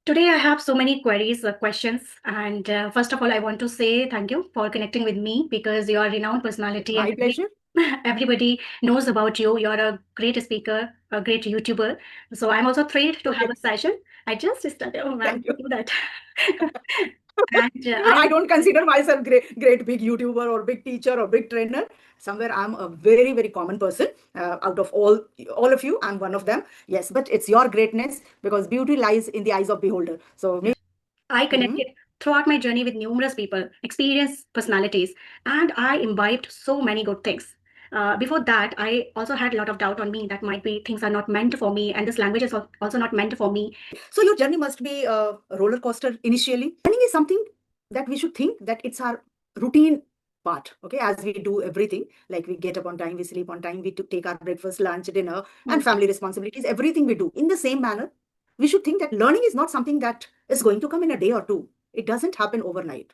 Today, I have so many queries, questions, and first of all, I want to say thank you for connecting with me because you are a renowned personality and My pleasure. everybody knows about you. You're a great speaker, a great YouTuber. So I'm also thrilled to have Okay, a session. I just started. Oh man, thank you. do that. And I don't consider myself great big YouTuber or big teacher or big trainer. Somewhere I'm a very common person. Out of all of you, I'm one of them. Yes, but it's your greatness because beauty lies in the eyes of beholder. So maybe. I Mhm. connected throughout my journey with numerous people, experienced personalities, and I imbibed so many good things. Before that, I also had a lot of doubt on me that might be things are not meant for me, and this language is also not meant for me. So your journey must be a roller coaster initially. Learning is something that we should think that it's our routine part. Okay, as we do everything, like we get up on time, we sleep on time, we take our breakfast, lunch, dinner, and Mm. family responsibilities. Everything we do in the same manner. We should think that learning is not something that is going to come in a day or two. It doesn't happen overnight.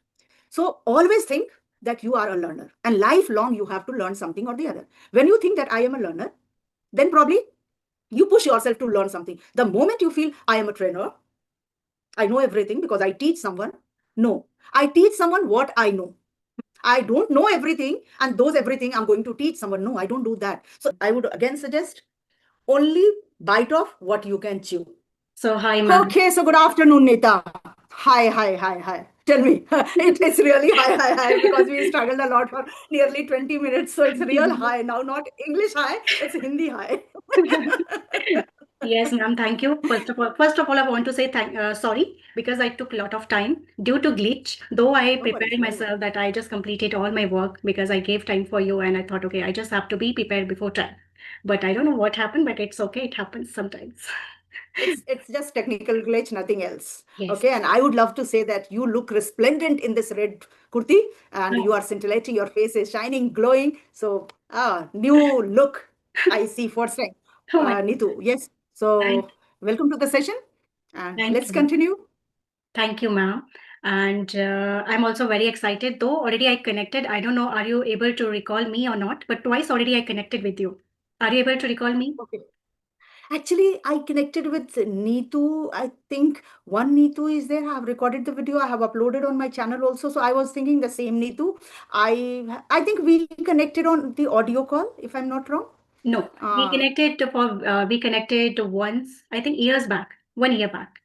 So always think that you are a learner, and lifelong you have to learn something or the other. When you think that I am a learner, then probably you push yourself to learn something. The moment you feel I am a trainer, I know everything because I teach someone. No, I teach someone what I know. I don't know everything, and those everything I'm going to teach someone. No, I don't do that. So I would again suggest only bite off what you can chew. So, hi, ma'am. Okay, so good afternoon, Nita. Hi. Tell me, it's really hi because we struggled a lot for nearly 20 minutes. So it's real hi now, not English hi, it's Hindi hi. Yes, ma'am. Thank you. First of all, I want to say sorry because I took a lot of time due to glitch. Though I No worries, prepared no worries. myself that I just completed all my work because I gave time for you and I thought, okay, I just have to be prepared before time. But I don't know what happened, but it's okay. It happens sometimes. It's just technical glitch, nothing else. Yes. Okay, and I would love to say that you look resplendent in this red kurti, and you Oh, are scintillating. Your face is shining, glowing. So, new look. I see first time. oh my Nitu, God. yes. Thank, So, welcome to the session, and thank let's you. continue. Thank you, ma'am. And I'm also very excited, though already I connected. I don't know, are you able to recall me or not? But twice already I connected with you. Are you able to recall me? Okay. Actually, I connected with Neetu. I think one Neetu is there. I have recorded the video. I have uploaded on my channel also. So I was thinking the same Neetu. I think we connected on the audio call, if I'm not wrong. No, Uh, we connected once, I think years back, 1 year back.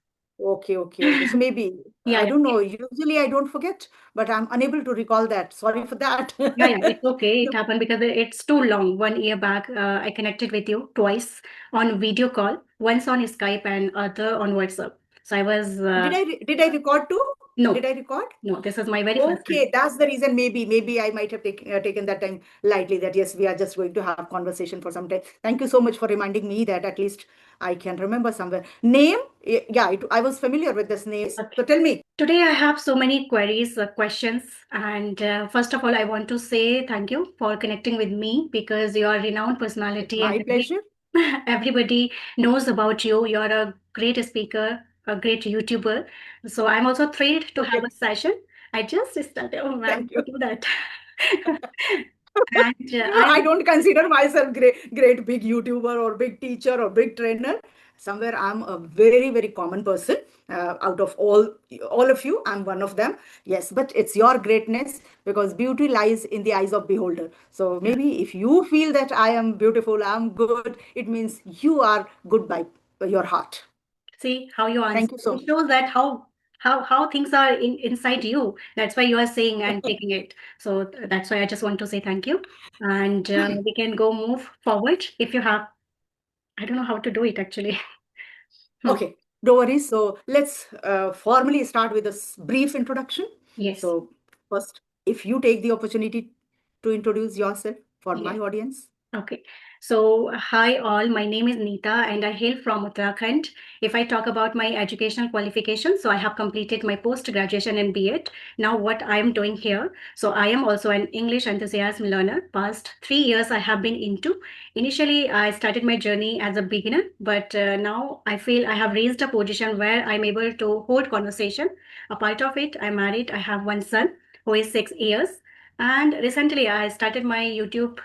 okay. So maybe Yeah, I yeah. don't know. Usually I don't forget, but I'm unable to recall that. Sorry for that. Yeah, it's okay. It happened because it's too long. 1 year back, I connected with you twice on video call, once on Skype and other on WhatsApp. So I was, Did I record too? Did no, I record? no, this is my very first time. Okay, that's the reason. Maybe I might have taken that time lightly. That yes, we are just going to have conversation for some time. Thank you so much for reminding me that at least I can remember somewhere. Name? Yeah, I was familiar with this name. Okay. So tell me. Today, I have so many queries, questions, and first of all, I want to say thank you for connecting with me because you are a renowned It's personality and my pleasure. everybody knows about you. You're a great speaker, a great YouTuber. So I'm also thrilled to have Okay, a session. I just started. Oh man, thank you. do that. And I don't consider myself great big YouTuber or big teacher or big trainer. Somewhere I'm a very common person. Out of all of you, I'm one of them. Yes, but it's your greatness because beauty lies in the eyes of beholder. So yeah, maybe if you feel that I am beautiful, I'm good, it means you are good by your heart. see how you answer. Thank you so It shows that how things are inside you. That's why you are saying and much. taking it. So that's why I just want to say thank you. And we can go move forward if you have. I don't know how to do it actually. Hmm. Okay, no worries. So let's formally start with a brief introduction. Yes. So first, if you take the opportunity to introduce yourself for my Yes. audience. Okay. So, hi all, my name is Neeta and I hail from Uttarakhand. If I talk about my educational qualifications, so I have completed my post graduation in B.Ed. Now, what I am doing here, so I am also an English enthusiasm learner. Past 3 years I have been into. Initially, I started my journey as a beginner, but now I feel I have reached a position where I'm able to hold conversation. A part of it, I'm married, I have one son who is 6 years. And recently, I started my YouTube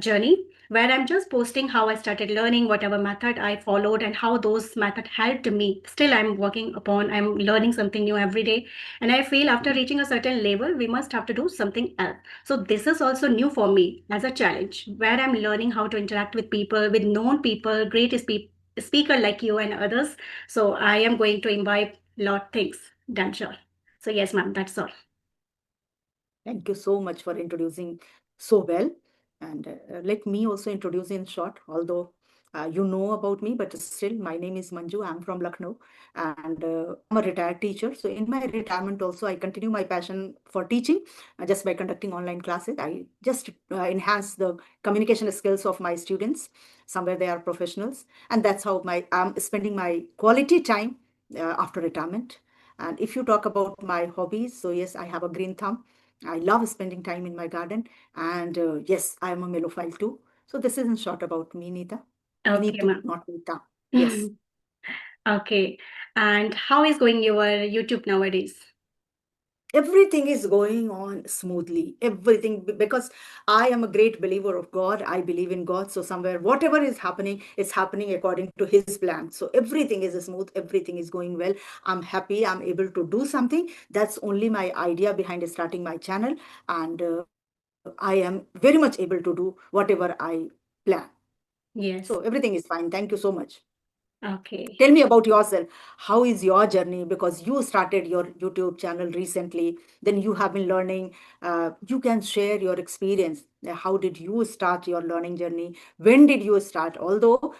journey. where I'm just posting how I started learning, whatever method I followed, and how those method helped me. Still, I'm working upon, I'm learning something new every day. And I feel after reaching a certain level, we must have to do something else. So this is also new for me as a challenge, where I'm learning how to interact with people, with known people, great speaker like you and others. So I am going to imbibe lot things, damn sure. So yes, ma'am, that's all. Thank you so much for introducing so well. And let me also introduce in short, although you know about me, but still, my name is Manju. I'm from Lucknow and I'm a retired teacher. So, in my retirement, also, I continue my passion for teaching just by conducting online classes. I just enhance the communication skills of my students. Somewhere they are professionals. And that's how I'm spending my quality time after retirement. And if you talk about my hobbies, so yes, I have a green thumb. I love spending time in my garden. And yes, I am a melophile too. So this is in short about me, Nita. Okay, Neetu, ma'am. not Nita. Yes. Okay. And how is going your YouTube nowadays? Everything is going on smoothly. Everything, because I am a great believer of God. I believe in God. So somewhere, whatever is happening, it's happening according to His plan. So everything is smooth. Everything is going well. I'm happy. I'm able to do something. That's only my idea behind starting my channel. And I am very much able to do whatever I plan. So Yes. everything is fine. Thank you so much. Okay. Tell me about yourself. How is your journey? Because you started your YouTube channel recently, then you have been learning. You can share your experience. How did you start your learning journey? When did you start? Although,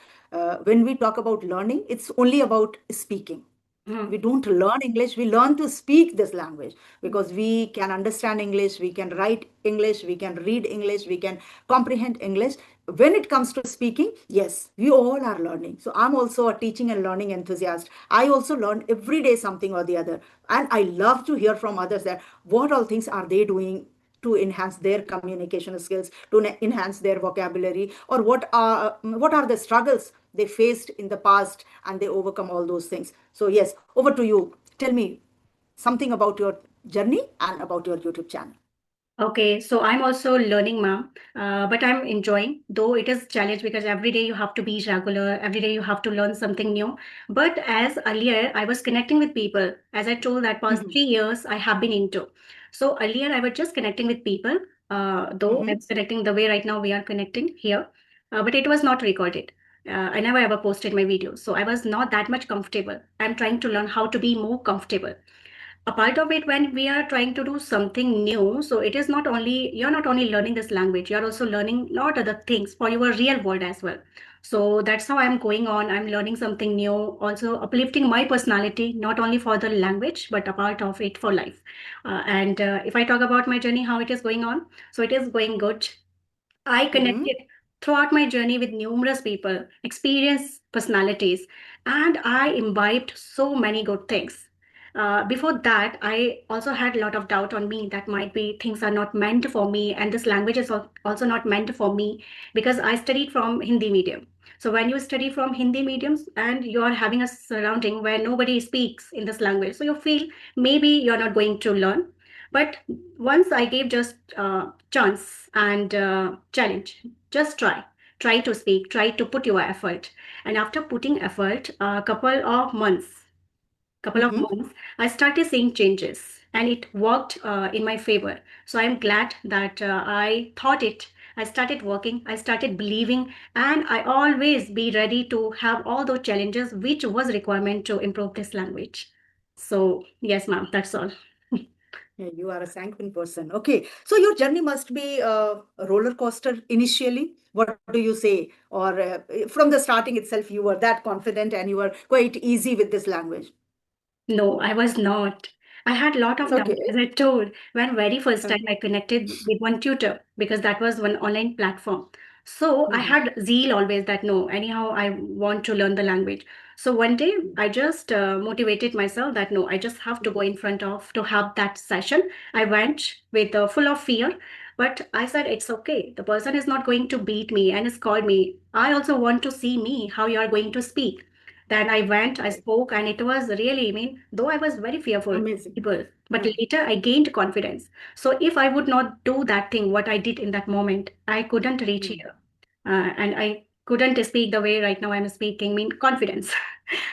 when we talk about learning, it's only about speaking. We Mhm. don't learn English, we learn to speak this language, because we can understand English, we can write English, we can read English, we can comprehend English. When it comes to speaking, yes, we all are learning. So I'm also a teaching and learning enthusiast. I also learn every day something or the other, and I love to hear from others that what all things are they doing to enhance their communication skills, to enhance their vocabulary, or what are the struggles they faced in the past and they overcome all those things. So yes, over to you. Tell me something about your journey and about your YouTube channel. Okay, so I'm also learning, ma'am, but I'm enjoying, though it is challenge because every day you have to be regular, every day you have to learn something new. But as earlier, I was connecting with people. As I told, that past Mm-hmm. 3 years I have been into. So earlier I was just connecting with people, though Mm-hmm. I'm connecting the way right now we are connecting here, but it was not recorded. I never ever posted my videos, so I was not that much comfortable. I'm trying to learn how to be more comfortable. A part of it, when we are trying to do something new, so it is not only, you're not only learning this language, you're also learning lot other things for your real world as well. So that's how I'm going on. I'm learning something new, also uplifting my personality, not only for the language but a part of it for life. And if I talk about my journey, how it is going on, so it is going good. I Mm-hmm. connected throughout my journey with numerous people, experienced personalities, and I imbibed so many good things. Before that, I also had a lot of doubt on me that might be things are not meant for me, and this language is also not meant for me because I studied from Hindi medium. So when you study from Hindi mediums and you are having a surrounding where nobody speaks in this language, so you feel maybe you're not going to learn. But once I gave just chance and challenge, just try to speak, try to put your effort. And after putting effort, a couple of Mm-hmm. months, I started seeing changes, and it worked in my favor. So I'm glad that I thought it. I started working, I started believing, and I always be ready to have all those challenges which was requirement to improve this language. So yes, ma'am, that's all. Yeah, you are a sanguine person. Okay, so your journey must be a roller coaster initially. What do you say? Or from the starting itself, you were that confident and you were quite easy with this language. No, I was not. I had a lot of doubt, Okay. as I told, when very first time Okay. I connected with one tutor because that was one online platform. So I Mhm. had zeal always that no, anyhow, I want to learn the language. So one day I just motivated myself that no, I just have to go Mhm. in front of to have that session. I went with full of fear, but I said it's okay. The person is not going to beat me and is called me. I also want to see me how you are going to speak. Then I went, I Right. spoke, and it was really, I mean, though I was very fearful, Amazing. people, but Uh, later I gained confidence. So if I would not do that thing, what I did in that moment, I couldn't reach mm. here. And I couldn't speak the way right now I'm speaking, mean confidence.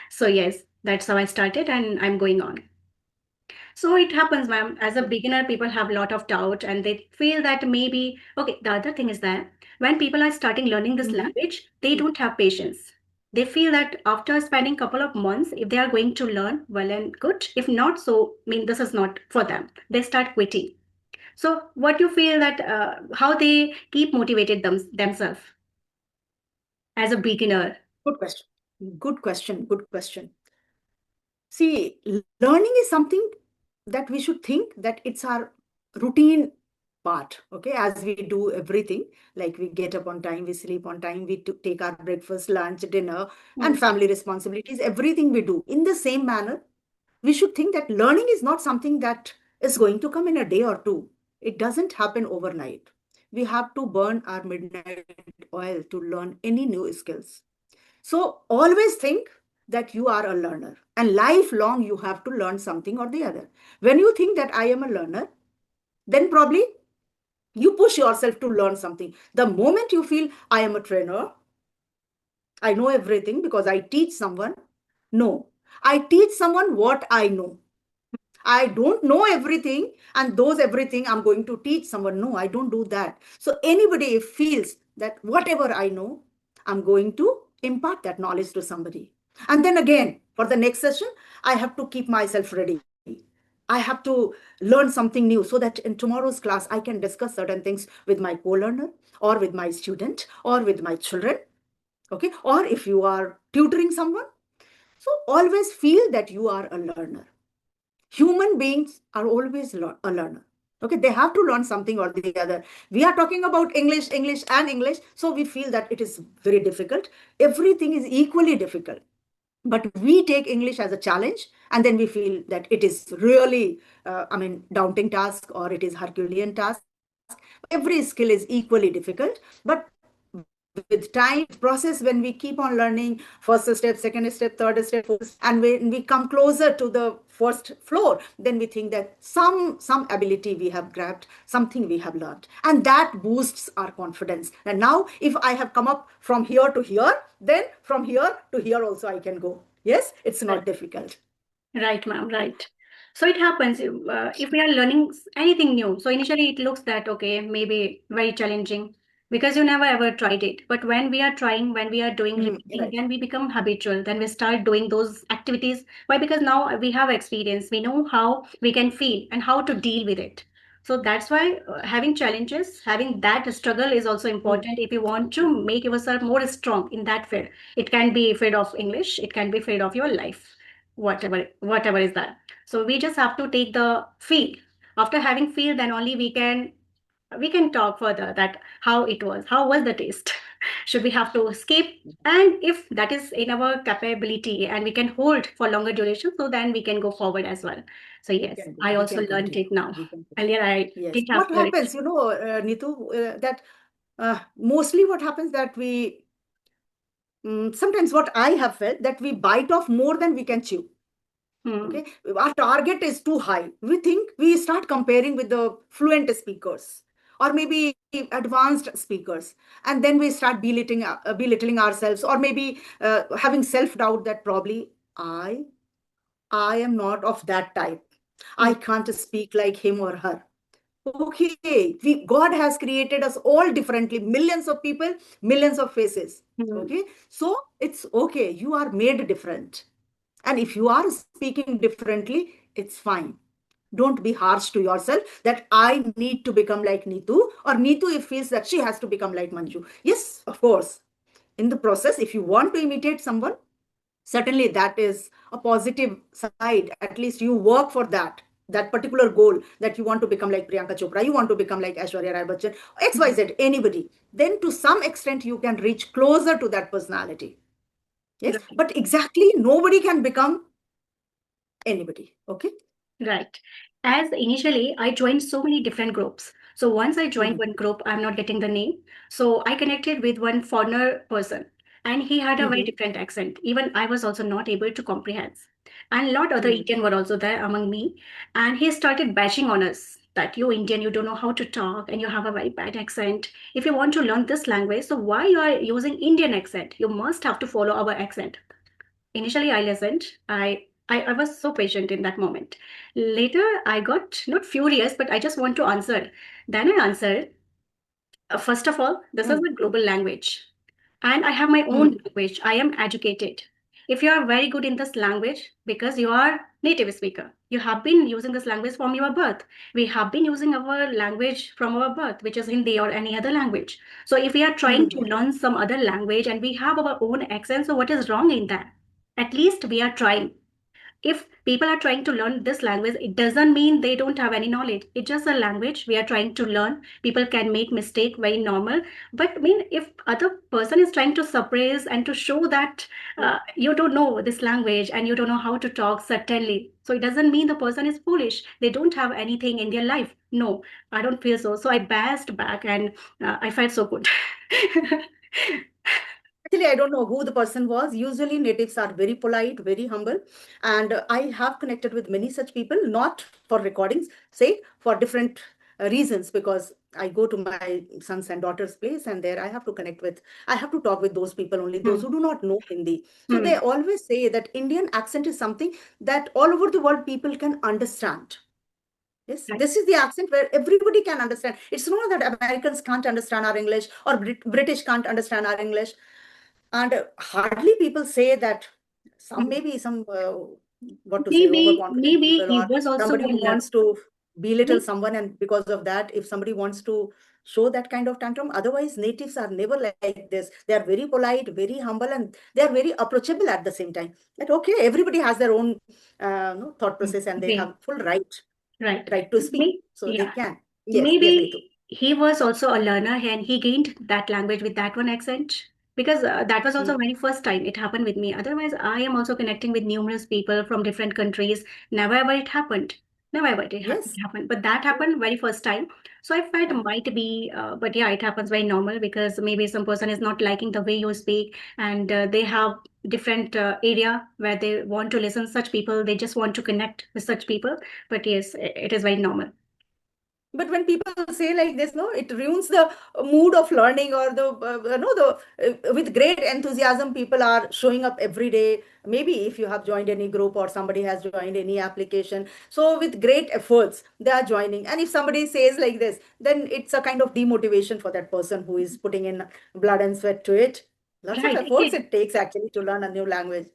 So yes, that's how I started, and I'm going on. So it happens, ma'am. As a beginner, people have a lot of doubt and they feel that maybe, okay, the other thing is that when people are starting learning this Mm-hmm. language, they don't have patience. They feel that after spending couple of months, if they are going to learn, well and good. If not, so I mean this is not for them. They start quitting. So what you feel that how they keep motivated themselves as a beginner? Good question. Good question. Good question. See, learning is something that we should think that it's our routine part, okay? As we do everything, like we get up on time, we sleep on time, we take our breakfast, lunch, dinner, and Hmm. family responsibilities, everything we do. In the same manner, we should think that learning is not something that is going to come in a day or two. It doesn't happen overnight. We have to burn our midnight oil to learn any new skills. So always think that you are a learner and lifelong you have to learn something or the other. When you think that I am a learner, then probably you push yourself to learn something. The moment you feel I am a trainer, I know everything because I teach someone. No, I teach someone what I know. I don't know everything, and those everything I'm going to teach someone. No, I don't do that. So anybody feels that whatever I know, I'm going to impart that knowledge to somebody. And then again, for the next session, I have to keep myself ready. I have to learn something new so that in tomorrow's class, I can discuss certain things with my co-learner or with my student or with my children. Okay. Or if you are tutoring someone, so always feel that you are a learner. Human beings are always a learner. Okay, they have to learn something or the other. We are talking about English and English, so we feel that it is very difficult. Everything is equally difficult, but we take English as a challenge, and then we feel that it is really daunting task, or it is Herculean task. Every skill is equally difficult, but with time process, when we keep on learning first step, second step, third step, fourth, and when we come closer to the first floor, then we think that some ability we have grabbed, something we have learned, and that boosts our confidence. And now if I have come up from here to here, then from here to here also I can go. Yes, it's not difficult. Right, ma'am, right. So it happens if we are learning anything new. So initially it looks that, okay, maybe very challenging because you never ever tried it. But when we are trying, when we are doing repeating, Right. then we become habitual. Then we start doing those activities. Why? Because now we have experience. We know how we can feel and how to deal with it. So that's why having challenges, having that struggle is also Mm. important if you want to make yourself more strong in that field. It can be field of English, it can be field of your life, whatever is that. So we just have to take the feel. After having feel, then only we can talk further that how was the taste. Should we have to skip, and if that is in our capability and we can hold for longer duration, so then we can go forward as well. So We yes, can go. I We also can learned continue. it now. We can continue. Earlier I Yes. didn't have What courage. happens, Neetu, that mostly what happens that sometimes what I have felt that we bite off more than we can chew. Hmm. Okay. Our target is too high. We think we start comparing with the fluent speakers or maybe advanced speakers. And then we start belittling ourselves, or maybe having self-doubt that probably I I am not of that type. I Hmm. can't speak like him or her. Okay, God has created us all differently, millions of people, millions of faces. Hmm. Okay, so it's okay. You are made different, and if you are speaking differently, it's fine. Don't be harsh to yourself that I need to become like Neetu, or Neetu if feels that she has to become like Manju. Yes, of course. In the process, if you want to imitate someone, certainly that is a positive side. At least you work for that particular goal, that you want to become like Priyanka Chopra, you want to become like Aishwarya Rai Bachchan, XYZ, anybody. Then to some extent you can reach closer to that personality. Yes, Right. but exactly nobody can become anybody. Okay. Right. As initially, I joined so many different groups. So once I joined Mhm. one group, I'm not getting the name. So I connected with one foreigner person, and he had a very Mhm. different accent. Even I was also not able to comprehend. And a lot other Mhm. Indian were also there among me. And he started bashing on us. that you Indian, you don't know how to talk and you have a very bad accent. If you want to learn this language, so why you are using Indian accent? You must have to follow our accent. Initially, I listened. I was so patient in that moment. Later, I got not furious, but I just want to answer. Then I answered, first of all, this is Mm, a global language, and I have my mm, own language. I am educated. If you are very good in this language because you are native speaker, you have been using this language from your birth. We have been using our language from our birth, which is Hindi or any other language. So if we are trying to mm, learn some other language and we have our own accent, so what is wrong in that? At least we are trying. If people are trying to learn this language, it doesn't mean they don't have any knowledge. It's just a language we are trying to learn. People can make mistake, very normal. But I mean, if other person is trying to suppress and to show that mm. you don't know this language and you don't know how to talk, certainly, so it doesn't mean the person is foolish. They don't have anything in their life. No, I don't feel so. So I bashed back, and I felt so good. Actually, I don't know who the person was. Usually, natives are very polite, very humble. And I have connected with many such people, not for recordings, say for different reasons, because I go to my son's and daughter's place, and there I have to connect with, I have to talk with those people only, those Hmm. who do not know Hindi. So they Hmm. always say that Indian accent is something that all over the world people can understand. Yes, Right. this is the accent where everybody can understand. It's not that Americans can't understand our English or British can't understand our English. And hardly people say that some Hmm. maybe some what to say overconfident Maybe people he or was also somebody a who learner. wants to belittle someone, and because of that, if somebody wants to show that kind of tantrum, otherwise natives are never like this. They are very polite, very humble, and they are very approachable at the same time. That okay, everybody has their own no, thought Mm, process, and they way, have full right. right to speak, so they Yeah, can. Yes, Neetu. maybe he was also a learner and he gained that language with that one accent because that was also Mm. very first time it happened with me. Otherwise, I am also connecting with numerous people from different countries. Never ever it happened. Never ever it Yes. happened. But that happened very first time. So I felt might be, but yeah, it happens very normal because maybe some person is not liking the way you speak and they have different area where they want to listen such people. They just want to connect with such people. But yes, it is very normal. But when people say like this, no, it ruins the mood of learning, or the no, the with great enthusiasm people are showing up every day. Maybe if you have joined any group or somebody has joined any application, so with great efforts they are joining. And if somebody says like this, then it's a kind of demotivation for that person who is putting in blood and sweat to it. Lots of Right. efforts it takes actually to learn a new language.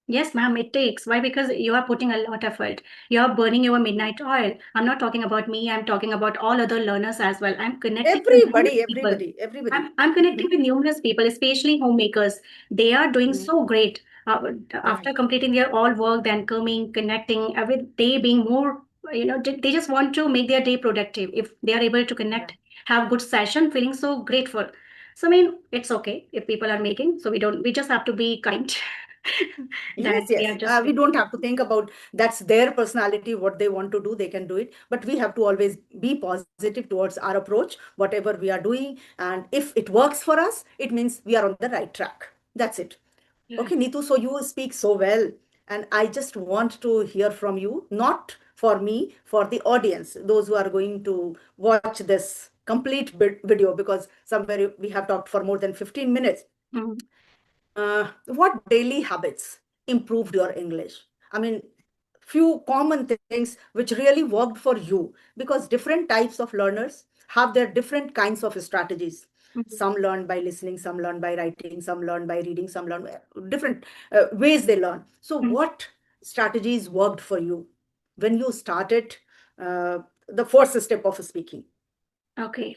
Yes, ma'am, it takes. Why? Because you are putting a lot of effort. You are burning your midnight oil. I'm not talking about me. I'm talking about all other learners as well. I'm connecting with numerous Everybody, people. everybody, everybody. I'm connecting with numerous people, especially homemakers. They are doing Mm, so great. After right, completing their all work, then coming, connecting, every day being more, they just want to make their day productive. If they are able to yeah. connect, have good session, feeling so grateful. So I mean, it's okay if people are making. So we just have to be kind. That Yes, they are yes. just We don't connecting. have to think about that's their personality, what they want to do, they can do it. But we have to always be positive towards our approach, whatever we are doing. And if it works for us, it means we are on the right track. That's it. Okay, Right. Neetu, so you speak so well. And I just want to hear from you, not for me, for the audience, those who are going to watch this complete video, because somewhere we have talked for more than 15 minutes. Mm, What daily habits improved your English? I mean, few common things which really worked for you, because different types of learners have their different kinds of strategies. mm, Some learn by listening, some learn by writing, some learn by reading, some learn different ways they learn. So, mm. what strategies worked for you when you started uh, the first step of speaking? Okay.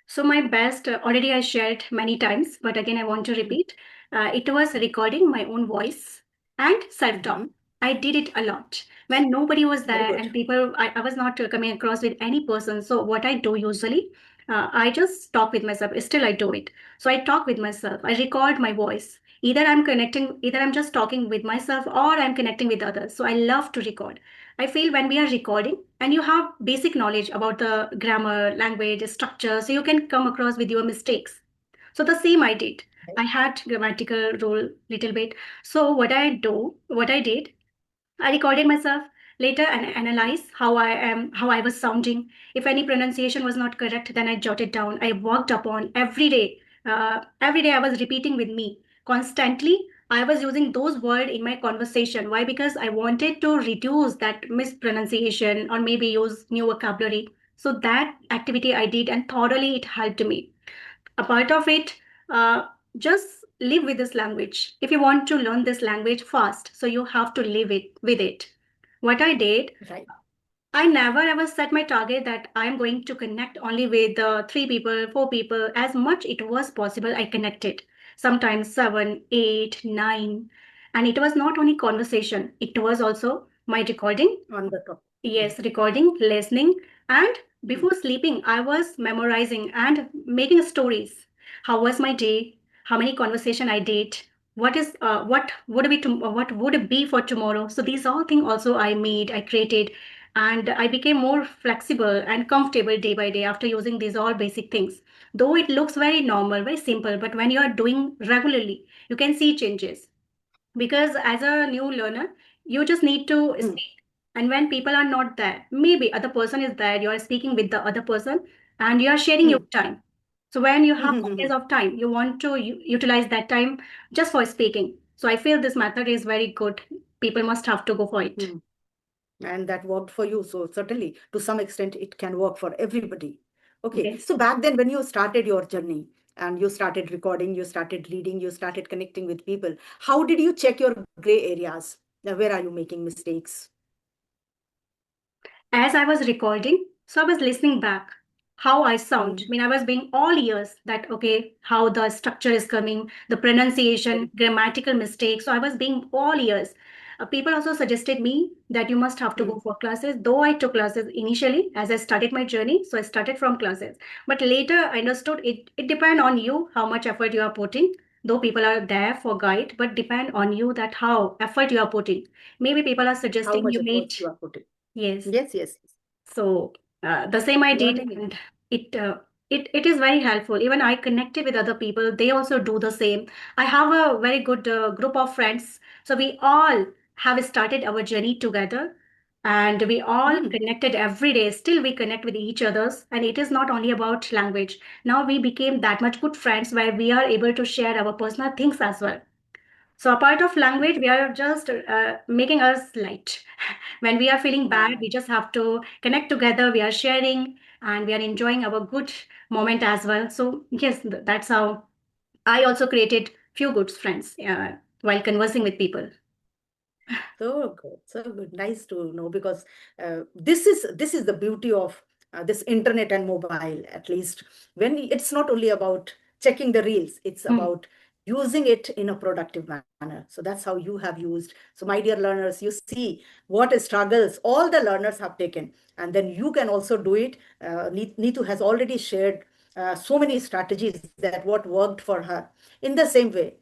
So my best, already I shared many times, but again I want to repeat. It was recording my own voice and self-talk. Mhm. I did it a lot when nobody was Very there good. and people. I was not coming across with any person. So what I do usually, I just talk with myself. Still I do it. So I talk with myself. I record my voice. Either I'm just talking with myself or I'm connecting with others. So I love to record. I feel when we are recording and you have basic knowledge about the grammar, language, structure, so you can come across with your mistakes. So the same I did. I had grammatical role little bit. So what I did, I recorded myself Later, analyze how I was sounding. If any pronunciation was not correct, then I jotted down. I worked upon every day. Every day I was repeating with me constantly. I was using those words in my conversation. Why? Because I wanted to reduce that mispronunciation or maybe use new vocabulary. So that activity I did, and thoroughly it helped me. A part of it, uh, just live with this language. If you want to learn this language fast, so you have to live it with it. What I did, Right. I never ever set my target that I'm going to connect only with three people, four people. As much it was possible, I connected. Sometimes seven, eight, nine. And it was not only conversation, it was also my recording. On the top. Mm, Yes, recording, listening, and mm, before sleeping, I was memorizing and making stories. How was my day? How many conversation I did? What would it be what would it be for tomorrow? So these all things also I made, I created, and I became more flexible and comfortable day by day after using these all basic things. Though it looks very normal, very simple, but when you are doing regularly, you can see changes, because as a new learner you just need to mm, speak, and when people are not there, maybe other person is there, you are speaking with the other person and you are sharing your mm, time. So when you have mm, pockets mm, of time, you want to utilize that time just for speaking. So I feel this method is very good. People must have to go for it. mm. And that worked for you. So certainly, to some extent, it can work for everybody. Okay. Yes. So back then, when you started your journey and you started recording, you started reading, you started connecting with people, how did you check your gray areas? Now, where are you making mistakes? As I was recording, so I was listening back how I sound. I Mm, mean, I was being all ears that, okay, how the structure is coming, the pronunciation, very grammatical mistakes. So I was being all ears. People also suggested me that you must have to mm. go for classes, though I took classes initially as I started my journey. So I started from classes. But later I understood it depends on you, how much effort you are putting. Though people are there for guide, but depend on you that how effort you are putting. Maybe people are How suggesting much you efforts meet, you are putting? yes. Yes, yes. So the same I did, Learning. and it uh, it is very helpful. Even I connected with other people; they also do the same. I have a very good group of friends, so we all have started our journey together, and we all Mm. connected every day. Still, we connect with each others, and it is not only about language. Now we became that much good friends where we are able to share our personal things as well. So a part of language, we are just making us light. When we are feeling bad, Ah, we just have to connect together. We are sharing and we are enjoying our good moment as well. So yes, that's how I also created few good friends while conversing with people. so good, so good. Nice to know because this is the beauty of this internet and mobile. At least when it's not only about checking the reels, it's Hmm. about using it in a productive manner. So that's how you have used. So my dear learners, you see what struggles all the learners have taken, and then you can also do it. Neetu has already shared so many strategies that what worked for her. In the same way,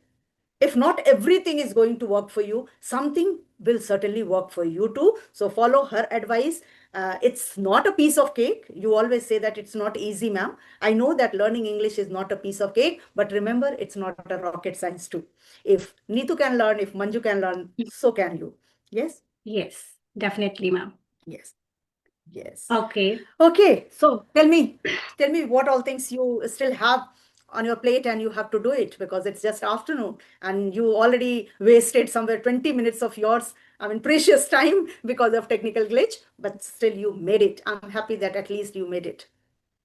if not everything is going to work for you, something will certainly work for you too. So follow her advice. It's not a piece of cake. You always say that it's not easy, ma'am. I know that learning English is not a piece of cake, but remember, it's not a rocket science too. If Neetu can learn, if Manju can learn, so can you. Yes? Yes, definitely, ma'am. Yes. Yes. Okay. Okay, so tell me what all things you still have on your plate and you have to do it because it's just afternoon and you already wasted somewhere 20 minutes of yours, I mean, precious time because of technical glitch, but still you made it. I'm happy that at least you made it.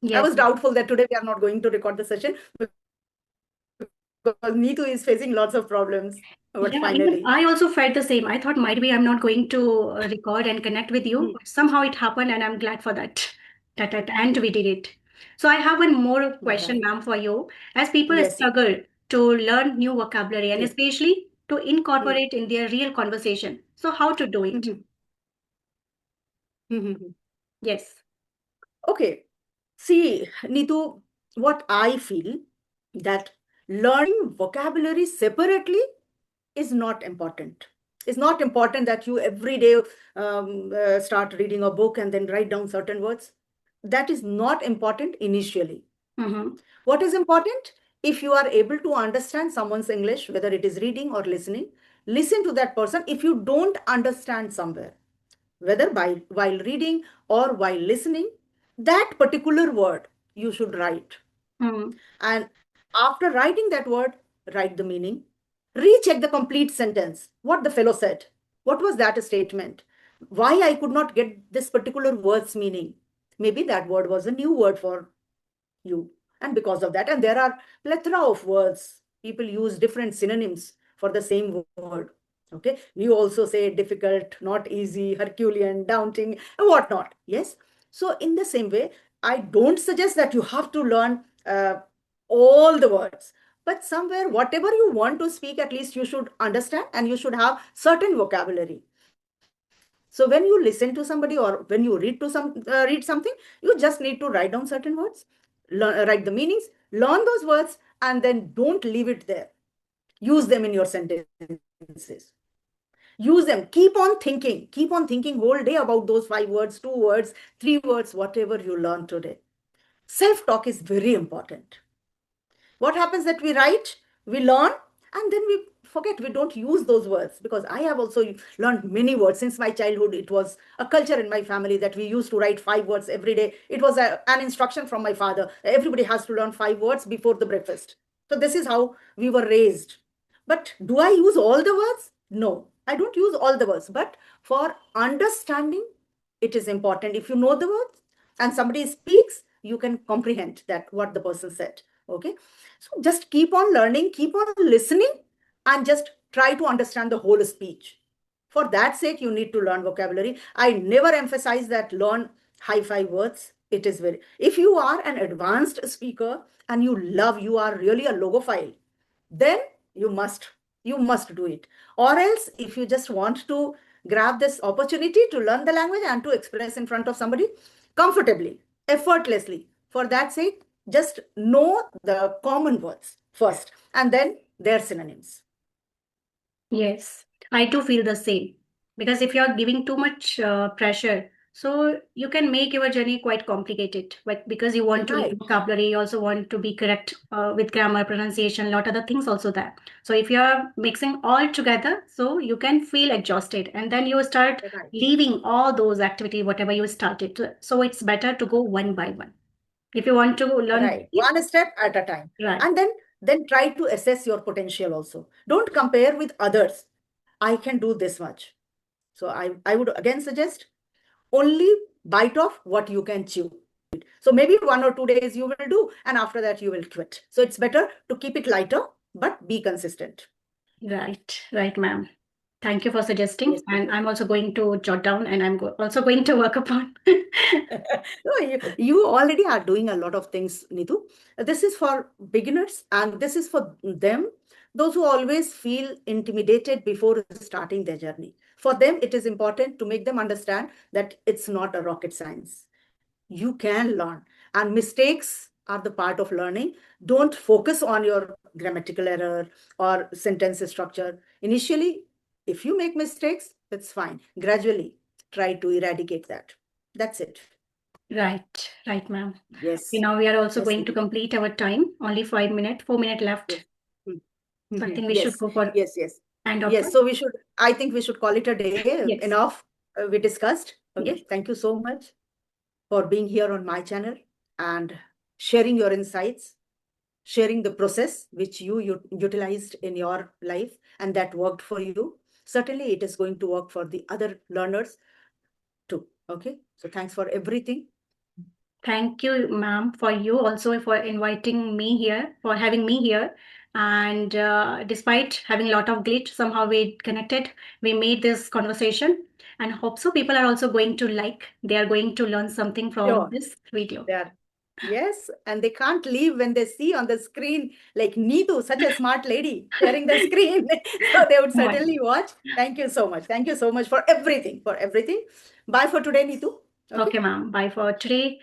I Yes. was doubtful that today we are not going to record the session because Neetu is facing lots of problems, but Yeah, even finally. I also felt the same. I thought might be I'm not going to record and connect with you, Hmm, but somehow it happened, and I'm glad for that. That at the end we did it. So I have one more question, right. ma'am, for you. As people Yes, yes. struggle to learn new vocabulary and Yes. especially to Hmm, incorporate in their real conversation, so how to do it? hmm, hmm, hmm, hmm. Yes. Okay. See, Neetu, what I feel that learning vocabulary separately is not important. It's not important that you every day start reading a book and then write down certain words. That is not important initially. Mm-hmm. What is important? If you are able to understand someone's English, whether it is reading or listening, listen to that person if you don't understand somewhere. whether while reading or while listening, that particular word you should write. Hmm. And after writing that word, write the meaning. Recheck the complete sentence. What the fellow said. What was that statement? Why I could not get this particular word's meaning? Maybe that word was a new word for you. And because of that, and there are plethora of words. People use different synonyms for the same word. Okay. We also say difficult, not easy, Herculean, daunting, and whatnot. Yes. So in the same way, I don't suggest that you have to learn all the words. But somewhere, whatever you want to speak, at least you should understand and you should have certain vocabulary. So when you listen to somebody or when you read something, you just need to write down certain words, write the meanings, learn those words, and then don't leave it there. Use them in your sentences. Use them. Keep on thinking whole day about those 5 words, 2 words, 3 words, whatever you learn today. Self talk is very important. What happens that we write, we learn, and then we forget. We don't use those words, because I have also learned many words since my childhood. It was a culture in my family that we used to write 5 words every day. It was an instruction from my father. Everybody has to learn 5 words before the breakfast. So this is how we were raised. But do I use all the words? No, I don't use all the words. But for understanding, it is important. If you know the words and somebody speaks, you can comprehend that what the person said. Okay. So just keep on learning, keep on listening, and just try to understand the whole speech. For that sake, you need to learn vocabulary. I never emphasize that learn high 5 words. It is very, if you are an advanced speaker and you are really a logophile, then you must, you must do it. Or else, if you just want to grab this opportunity to learn the language and to express in front of somebody comfortably, effortlessly, for that sake, just know the common words first and then their synonyms. Yes, I too feel the same. Because if you're giving too much pressure, so you can make your journey quite complicated. But because you want to learn Right, vocabulary, you also want to be correct with grammar, pronunciation, lot other things also there. So if you're mixing all together, so you can feel exhausted, and then you start right, leaving all those activity, whatever you started. So it's better to go one by one. If you want to learn, right. One step at a time. right, And then try to assess your potential also. Don't compare with others. I can do this much. So I would again suggest only bite off what you can chew. So maybe 1 or 2 days you will do, and after that you will quit. So it's better to keep it lighter, but be consistent. right, ma'am. Thank you for suggesting, Yes, yes, and yes. I'm also going to jot down, and I'm also going to work upon. No, you already are doing a lot of things, Nitu. This is for beginners and this is for them, those who always feel intimidated before starting their journey. For them, it is important to make them understand that it's not a rocket science. You can learn, and mistakes are the part of learning. Don't focus on your grammatical error or sentence structure initially. If you make mistakes, that's fine. Gradually try to eradicate that. That's it. Right, ma'am. Yes, We are also yes, going to Nidhi. complete our time. Only 5 minutes, 4 minutes Yes. left. Mm. So I Mhm. think we should Yes, go for yes, yes. end of Yes, call. so I think we should call it a day. Yes, Enough we discussed. yes. Okay, thank you so much for being here on my channel and sharing your insights, sharing the process which you utilized in your life and that worked for you. Certainly, it is going to work for the other learners too. Okay, so thanks for everything. Thank you, ma'am, for you also for inviting me here, for having me here. And despite having a lot of glitch, somehow we connected. We made this conversation, and hope so people are also going to like. They are going to learn something from Sure. this video. They are, yes, and they can't leave when they see on the screen like Neetu, such a smart lady, sharing the screen. So they would Right. certainly watch. Thank you so much. Thank you so much for everything, for everything. Bye for today, Neetu. Okay. Okay, ma'am. Bye for today.